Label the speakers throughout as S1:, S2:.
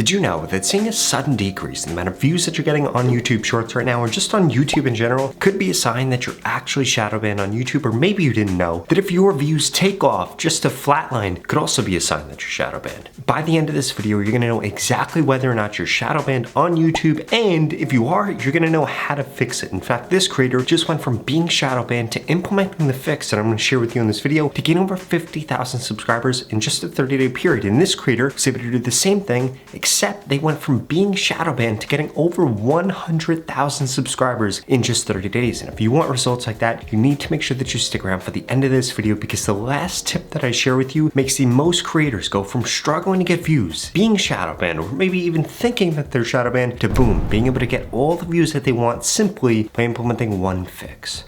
S1: Did you know that seeing a sudden decrease in the amount of views that you're getting on YouTube Shorts right now, or just on YouTube in general, could be a sign that you're actually shadow banned on YouTube? Or maybe you didn't know that if your views take off, just a flatline could also be a sign that you're shadow banned. By the end of this video, you're gonna know exactly whether or not you're shadow banned on YouTube, and if you are, you're gonna know how to fix it. In fact, this creator just went from being shadow banned to implementing the fix that I'm gonna share with you in this video to gain over 50,000 subscribers in just a 30-day period. And this creator was able to do the same thing, except they went from being shadow banned to getting over 100,000 subscribers in just 30 days. And if you want results like that, you need to make sure that you stick around for the end of this video, because the last tip that I share with you makes the most creators go from struggling to get views, being shadow banned, or maybe even thinking that they're shadow banned, to boom, being able to get all the views that they want simply by implementing one fix.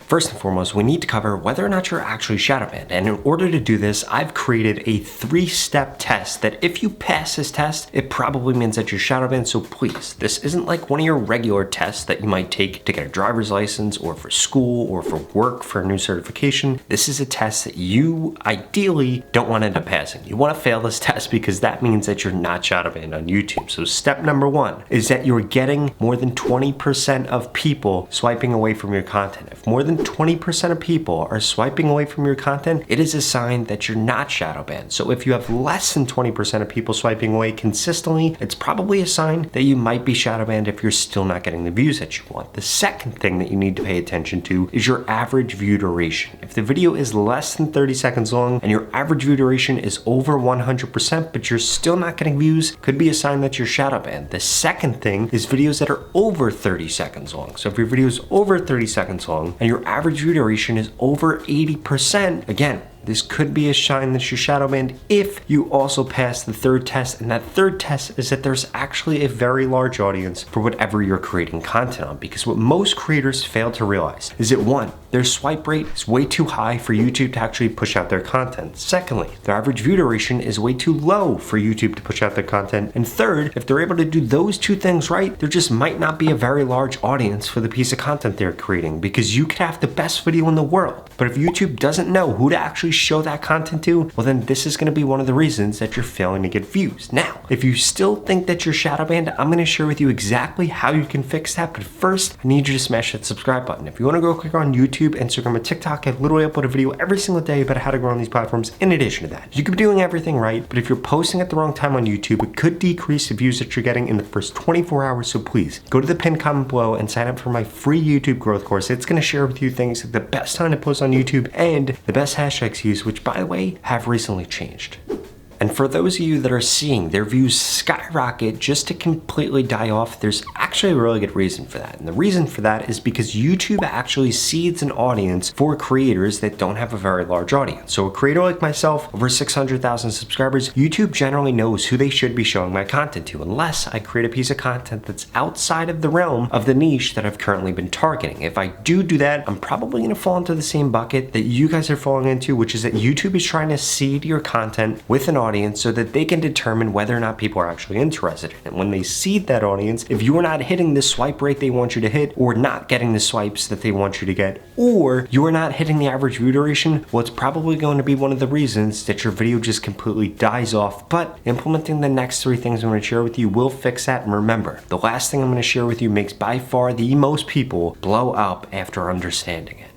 S1: First and foremost, we need to cover whether or not you're actually shadow banned. And in order to do this, I've created a 3-step test that if you pass this test, it probably means that you're shadow banned. So please, this isn't like one of your regular tests that you might take to get a driver's license or for school or for work for a new certification. This is a test that you ideally don't want to end up passing. You want to fail this test because that means that you're not shadow banned on YouTube. So step number 1 is that you're getting more than 20% of people swiping away from your content. If more than 20% of people are swiping away from your content, it is a sign that you're not shadow banned. So if you have less than 20% of people swiping away consistently, it's probably a sign that you might be shadow banned if you're still not getting the views that you want. The second thing that you need to pay attention to is your average view duration. If the video is less than 30 seconds long and your average view duration is over 100%, but you're still not getting views, could be a sign that you're shadow banned. The second thing is videos that are over 30 seconds long. So if your video is over 30 seconds long and your average view duration is over 80%, again, this could be a sign that you're shadow banned if you also pass the third test. And that third test is that there's actually a very large audience for whatever you're creating content on. Because what most creators fail to realize is that 1, their swipe rate is way too high for YouTube to actually push out their content. Secondly, their average view duration is way too low for YouTube to push out their content. And third, if they're able to do those 2 things right, there just might not be a very large audience for the piece of content they're creating, because you could have the best video in the world, but if YouTube doesn't know who to actually show that content to, well then this is going to be one of the reasons that you're failing to get views. Now, if you still think that you're shadow banned, I'm going to share with you exactly how you can fix that, but first I need you to smash that subscribe button. If you want to go click on YouTube, Instagram, and TikTok, I literally upload a video every single day about how to grow on these platforms. In addition to that, you could be doing everything right, but if you're posting at the wrong time on YouTube, it could decrease the views that you're getting in the first 24 hours. So please go to the pinned comment below and sign up for my free YouTube growth course. It's going to share with you things like the best time to post on YouTube and the best hashtags to use, which by the way have recently changed. And for those of you that are seeing their views skyrocket just to completely die off, there's actually a really good reason for that. And the reason for that is because YouTube actually seeds an audience for creators that don't have a very large audience. So a creator like myself, over 600,000 subscribers, YouTube generally knows who they should be showing my content to, unless I create a piece of content that's outside of the realm of the niche that I've currently been targeting. If I do that, I'm probably going to fall into the same bucket that you guys are falling into, which is that YouTube is trying to seed your content with an audience so that they can determine whether or not people are actually interested in it. And when they seed that audience, if you are not hitting the swipe rate they want you to hit, or not getting the swipes that they want you to get, or you are not hitting the average view duration, well, it's probably going to be one of the reasons that your video just completely dies off. But implementing the next 3 things I'm going to share with you will fix that. And remember, the last thing I'm going to share with you makes by far the most people blow up after understanding it.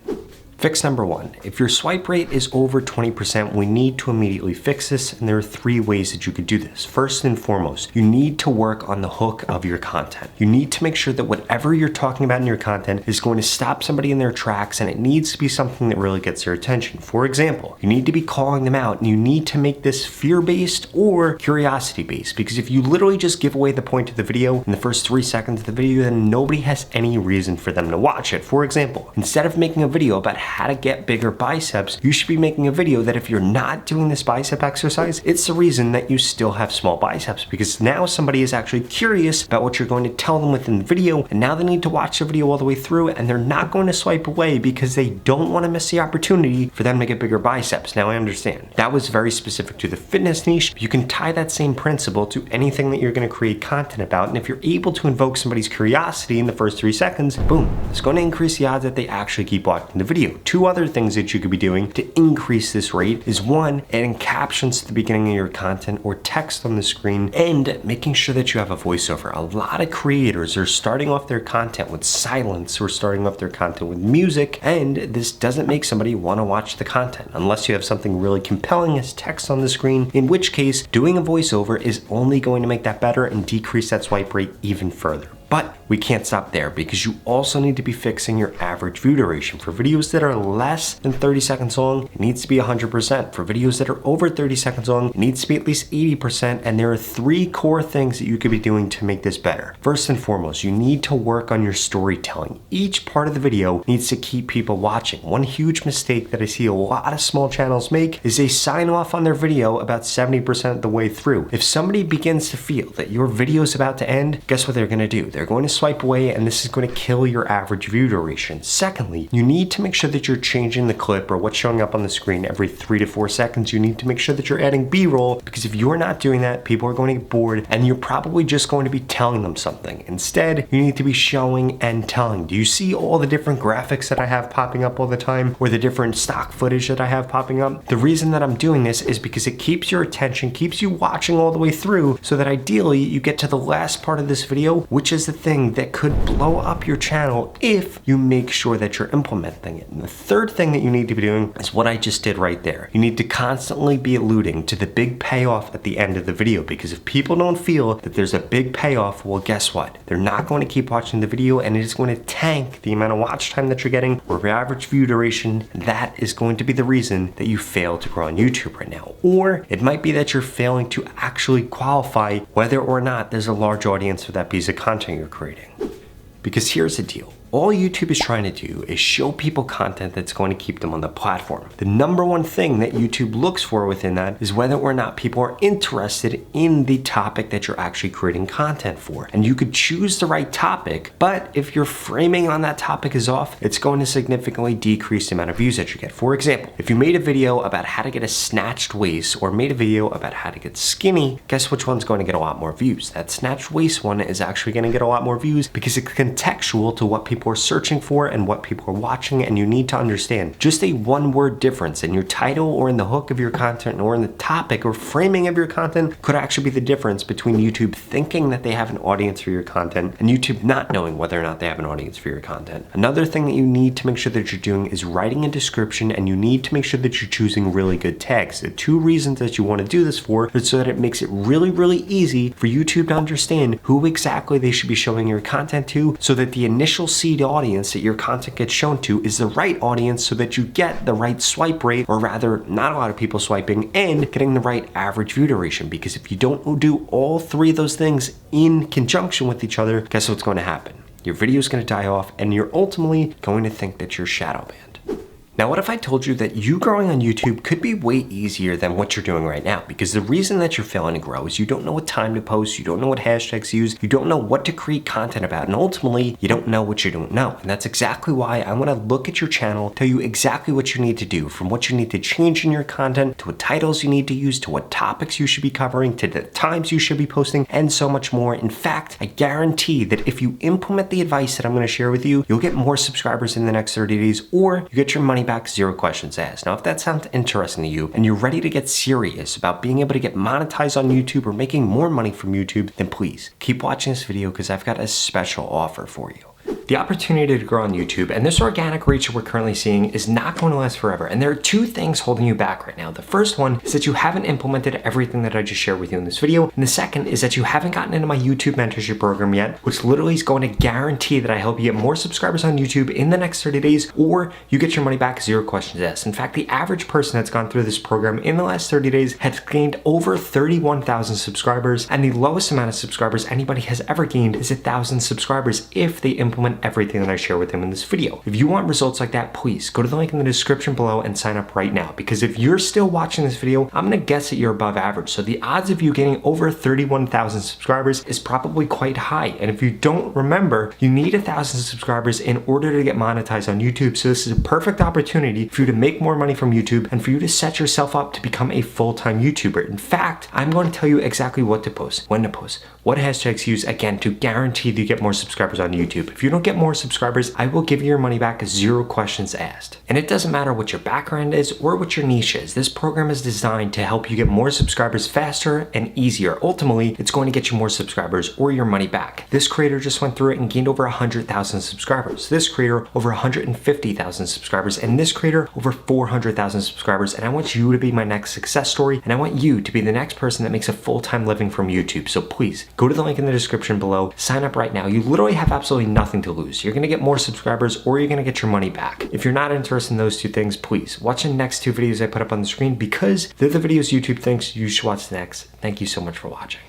S1: Fix number 1, if your swipe rate is over 20%, we need to immediately fix this, and there are 3 ways that you could do this. First and foremost, you need to work on the hook of your content. You need to make sure that whatever you're talking about in your content is going to stop somebody in their tracks, and it needs to be something that really gets their attention. For example, you need to be calling them out, and you need to make this fear-based or curiosity-based, because if you literally just give away the point of the video in the first 3 seconds of the video, then nobody has any reason for them to watch it. For example, instead of making a video about how to get bigger biceps, you should be making a video that if you're not doing this bicep exercise, it's the reason that you still have small biceps, because now somebody is actually curious about what you're going to tell them within the video, and now they need to watch the video all the way through, and they're not going to swipe away because they don't want to miss the opportunity for them to get bigger biceps. Now I understand that was very specific to the fitness niche, but you can tie that same principle to anything that you're going to create content about, and if you're able to invoke somebody's curiosity in the first 3 seconds, boom, it's going to increase the odds that they actually keep watching the video. Two other things that you could be doing to increase this rate is one, adding captions to the beginning of your content or text on the screen, and making sure that you have a voiceover. A lot of creators are starting off their content with silence or starting off their content with music, and this doesn't make somebody want to watch the content unless you have something really compelling as text on the screen, in which case doing a voiceover is only going to make that better and decrease that swipe rate even further. But we can't stop there, because you also need to be fixing your average view duration. For videos that are less than 30 seconds long, it needs to be 100%. For videos that are over 30 seconds long, it needs to be at least 80%. And there are 3 core things that you could be doing to make this better. First and foremost, you need to work on your storytelling. Each part of the video needs to keep people watching. One huge mistake that I see a lot of small channels make is they sign off on their video about 70% of the way through. If somebody begins to feel that your video is about to end, guess what they're going to do? They're going to swipe away, and this is going to kill your average view duration. Secondly, you need to make sure that you're changing the clip or what's showing up on the screen every 3 to 4 seconds. You need to make sure that you're adding B-roll, because if you're not doing that, people are going to get bored and you're probably just going to be telling them something. Instead, you need to be showing and telling. Do you see all the different graphics that I have popping up all the time, or the different stock footage that I have popping up? The reason that I'm doing this is because it keeps your attention, keeps you watching all the way through, so that ideally you get to the last part of this video, which is the thing that could blow up your channel if you make sure that you're implementing it. And the third thing that you need to be doing is what I just did right there. You need to constantly be alluding to the big payoff at the end of the video, because if people don't feel that there's a big payoff, well, guess what? They're not going to keep watching the video, and it is going to tank the amount of watch time that you're getting or your average view duration. That is going to be the reason that you fail to grow on YouTube right now. Or it might be that you're failing to actually qualify whether or not there's a large audience for that piece of content you're creating. Because here's the deal. All YouTube is trying to do is show people content that's going to keep them on the platform. The number one thing that YouTube looks for within that is whether or not people are interested in the topic that you're actually creating content for. And you could choose the right topic, but if your framing on that topic is off, it's going to significantly decrease the amount of views that you get. For example, if you made a video about how to get a snatched waist, or made a video about how to get skinny, guess which one's going to get a lot more views? That snatched waist one is actually going to get a lot more views because it's contextual to what people are searching for and what people are watching. And you need to understand, just a one-word difference in your title or in the hook of your content or in the topic or framing of your content could actually be the difference between YouTube thinking that they have an audience for your content and YouTube not knowing whether or not they have an audience for your content. Another thing that you need to make sure that you're doing is writing a description, and you need to make sure that you're choosing really good tags. The 2 reasons that you want to do this for is so that it makes it really, really easy for YouTube to understand who exactly they should be showing your content to, so that the initial seed audience that your content gets shown to is the right audience, so that you get the right swipe rate, or rather not a lot of people swiping, and getting the right average view duration. Because if you don't do all 3 of those things in conjunction with each other, guess what's going to happen? Your video is going to die off, and you're ultimately going to think that you're shadow banned. Now, what if I told you that you growing on YouTube could be way easier than what you're doing right now? Because the reason that you're failing to grow is you don't know what time to post, you don't know what hashtags to use, you don't know what to create content about, and ultimately, you don't know what you don't know. And that's exactly why I want to look at your channel, tell you exactly what you need to do, from what you need to change in your content, to what titles you need to use, to what topics you should be covering, to the times you should be posting, and so much more. In fact, I guarantee that if you implement the advice that I'm going to share with you, you'll get more subscribers in the next 30 days, or you get your money back, 0 questions asked. Now, if that sounds interesting to you and you're ready to get serious about being able to get monetized on YouTube or making more money from YouTube, then please keep watching this video, because I've got a special offer for you. The opportunity to grow on YouTube and this organic reach that we're currently seeing is not going to last forever. And there are 2 things holding you back right now. The first one is that you haven't implemented everything that I just shared with you in this video. And the second is that you haven't gotten into my YouTube mentorship program yet, which literally is going to guarantee that I help you get more subscribers on YouTube in the next 30 days, or you get your money back, 0 questions asked. In fact, the average person that's gone through this program in the last 30 days has gained over 31,000 subscribers. And the lowest amount of subscribers anybody has ever gained is 1,000 subscribers if they implement everything that I share with them in this video. If you want results like that, please go to the link in the description below and sign up right now. Because if you're still watching this video, I'm gonna guess that you're above average. So the odds of you getting over 31,000 subscribers is probably quite high. And if you don't remember, you need 1,000 subscribers in order to get monetized on YouTube. So this is a perfect opportunity for you to make more money from YouTube and for you to set yourself up to become a full-time YouTuber. In fact, I'm going to tell you exactly what to post, when to post, what hashtags to use, again, to guarantee that you get more subscribers on YouTube. If you don't get get more subscribers, I will give you your money back, 0 questions asked. And it doesn't matter what your background is or what your niche is. This program is designed to help you get more subscribers faster and easier. Ultimately, it's going to get you more subscribers or your money back. This creator just went through it and gained over 100,000 subscribers. This creator over 150,000 subscribers, and this creator over 400,000 subscribers. And I want you to be my next success story, and I want you to be the next person that makes a full-time living from YouTube. So please go to the link in the description below, sign up right now. You literally have absolutely nothing to lose. You're gonna get more subscribers or you're gonna get your money back. If you're not interested in those 2 things, please watch the next 2 videos I put up on the screen because they're the videos YouTube thinks you should watch next. Thank you so much for watching.